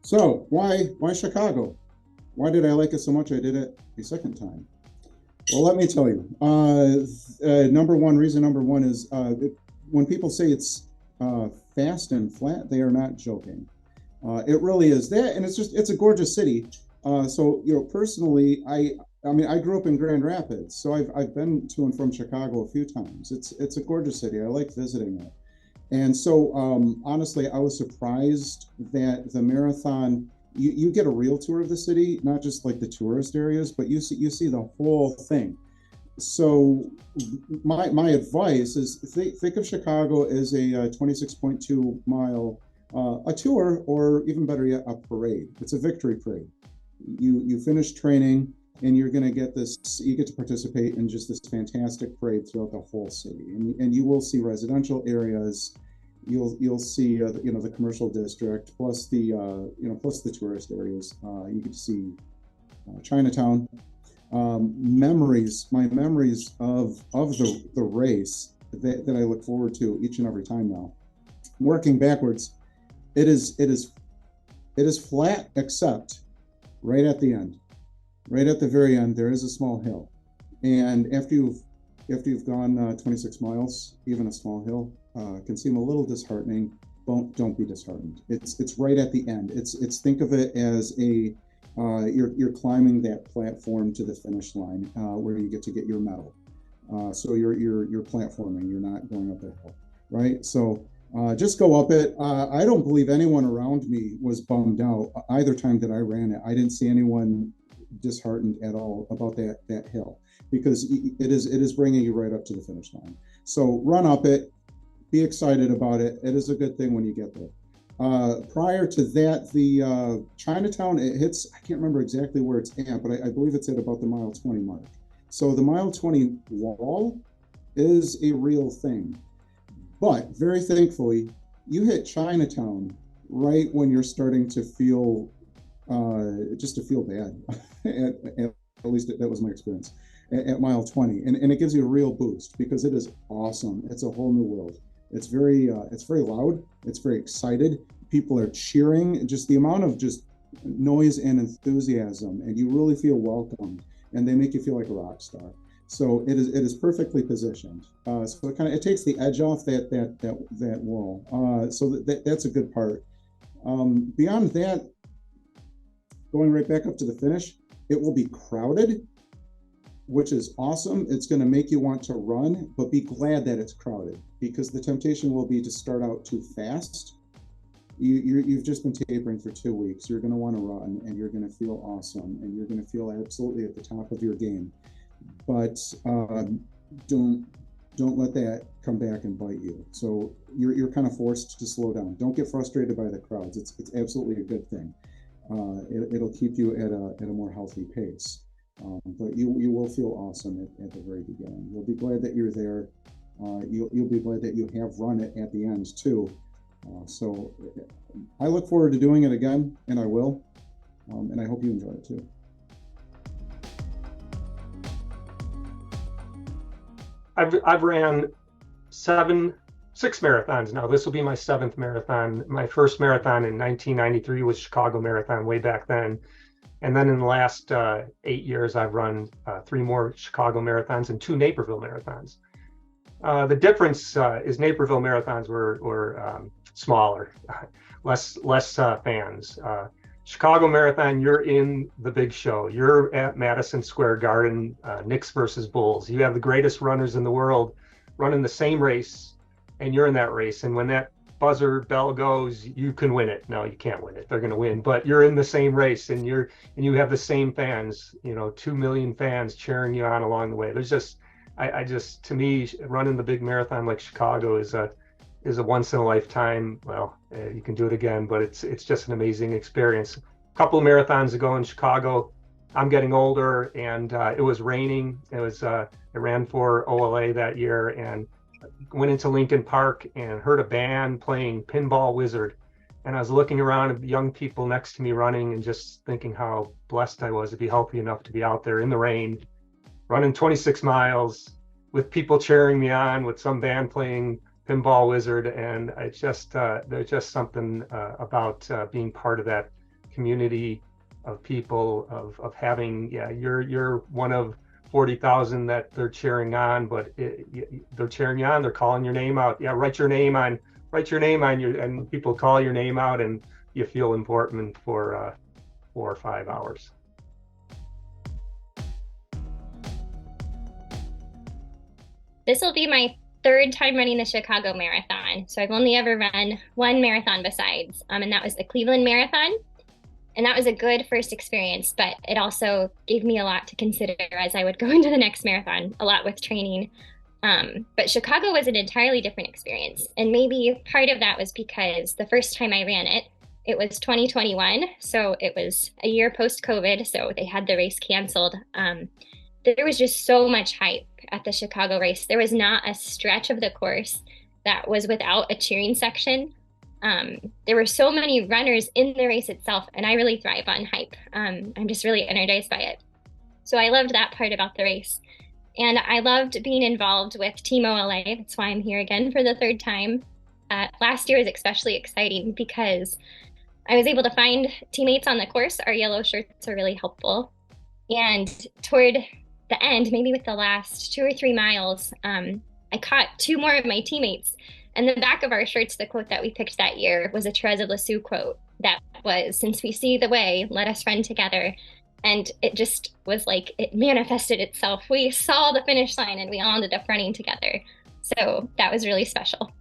So why Chicago? Why did I like it so much? I did it a second time. Well, let me tell you. Number one is when people say it's fast and flat, they are not joking. It really is that, and it's a gorgeous city. Personally, I mean, I grew up in Grand Rapids, so I've been to and from Chicago a few times. It's a gorgeous city. I like visiting it. And so, honestly, I was surprised that the marathon, you get a real tour of the city, not just like the tourist areas, but you see the whole thing. So, my advice is think of Chicago as a 26.2 mile a tour, or even better yet, a parade. It's a victory parade. You finish training, and you're going to get this. You get to participate in just this fantastic parade throughout the whole city, and you will see residential areas. You'll see the commercial district, plus the tourist areas. You get to see Chinatown. My memories of the race that I look forward to each and every time now. Working backwards, it is flat, except right at the end. Right at the very end, there is a small hill, and after you've gone 26 miles, even a small hill can seem a little disheartening. Don't be disheartened. It's right at the end. It's think of it as you're climbing that platform to the finish line where you get to get your medal. So you're platforming. You're not going up the hill, right? So just go up it. I don't believe anyone around me was bummed out either time that I ran it. I didn't see anyone disheartened at all about that hill, because it is bringing you right up to the finish line. So run up it, be excited about it. It is a good thing when you get there. Prior to that, the Chinatown, it hits, I can't remember exactly where it's at, but I believe it's at about the mile 20 mark. So the mile 20 wall is a real thing. But very thankfully, you hit Chinatown right when you're starting to feel just to feel bad. At least that was my experience at mile 20, and it gives you a real boost because it is awesome. It's a whole new world. It's very loud. It's very excited. People are cheering. Just the amount of just noise and enthusiasm, and you really feel welcomed, and they make you feel like a rock star. So it is perfectly positioned. So it takes the edge off that wall. So that's a good part. Beyond that, going right back up to the finish, it will be crowded, which is awesome. It's going to make you want to run, but be glad that it's crowded, because the temptation will be to start out too fast. You've just been tapering for 2 weeks. You're going to want to run, and you're going to feel awesome, and you're going to feel absolutely at the top of your game. But don't let that come back and bite you. So you're kind of forced to slow down. Don't get frustrated by the crowds. It's absolutely a good thing. It'll keep you at a more healthy pace. But you will feel awesome at the very beginning. You'll be glad that you're there. You'll be glad that you have run it at the end too. So I look forward to doing it again, and I will. And I hope you enjoy it too. I've ran six marathons now. This will be my seventh marathon. My first marathon in 1993 was Chicago Marathon, way back then. And then in the last 8 years, I've run 3 more Chicago marathons and 2 Naperville marathons. The difference is Naperville marathons were smaller, less fans. Chicago Marathon, you're in the big show. You're at Madison Square Garden, Knicks versus Bulls. You have the greatest runners in the world running the same race, and you're in that race. And when that buzzer bell goes, you can win it. No, you can't win it. They're going to win, but you're in the same race, and you have the same fans. 2 million fans cheering you on along the way. There's just, to me, running the big marathon like Chicago is a once in a lifetime. Well, you can do it again, but it's just an amazing experience. A couple of marathons ago in Chicago, I'm getting older, and it was raining. I ran for OLA that year, and went into Lincoln Park and heard a band playing Pinball Wizard. And I was looking around at the young people next to me running, and just thinking how blessed I was to be healthy enough to be out there in the rain, running 26 miles with people cheering me on, with some band playing Pinball Wizard. And there's just something about being part of that community of people, of having, yeah, you're one of 40,000 that they're cheering on, but they're cheering you on, they're calling your name out. Yeah, write your name on your, and people call your name out, and you feel important for 4 or 5 hours. This will be my third time running the Chicago Marathon. So I've only ever run one marathon besides, and that was the Cleveland Marathon. And that was a good first experience, but it also gave me a lot to consider as I would go into the next marathon, a lot with training. But Chicago was an entirely different experience. And maybe part of that was because the first time I ran it, it was 2021. So it was a year post-COVID. So they had the race canceled. There was just so much hype at the Chicago race. There was not a stretch of the course that was without a cheering section. There were so many runners in the race itself, and I really thrive on hype. I'm just really energized by it. So I loved that part about the race. And I loved being involved with Team OLA. That's why I'm here again for the third time. Last year was especially exciting because I was able to find teammates on the course. Our yellow shirts are really helpful. And toward the end, maybe with the last 2 or 3 miles, I caught 2 more of my teammates. And the back of our shirts, the quote that we picked that year was a Therese of Lisieux quote that was, "Since we see the way, let us run together." And it just was like, it manifested itself. We saw the finish line and we all ended up running together. So that was really special.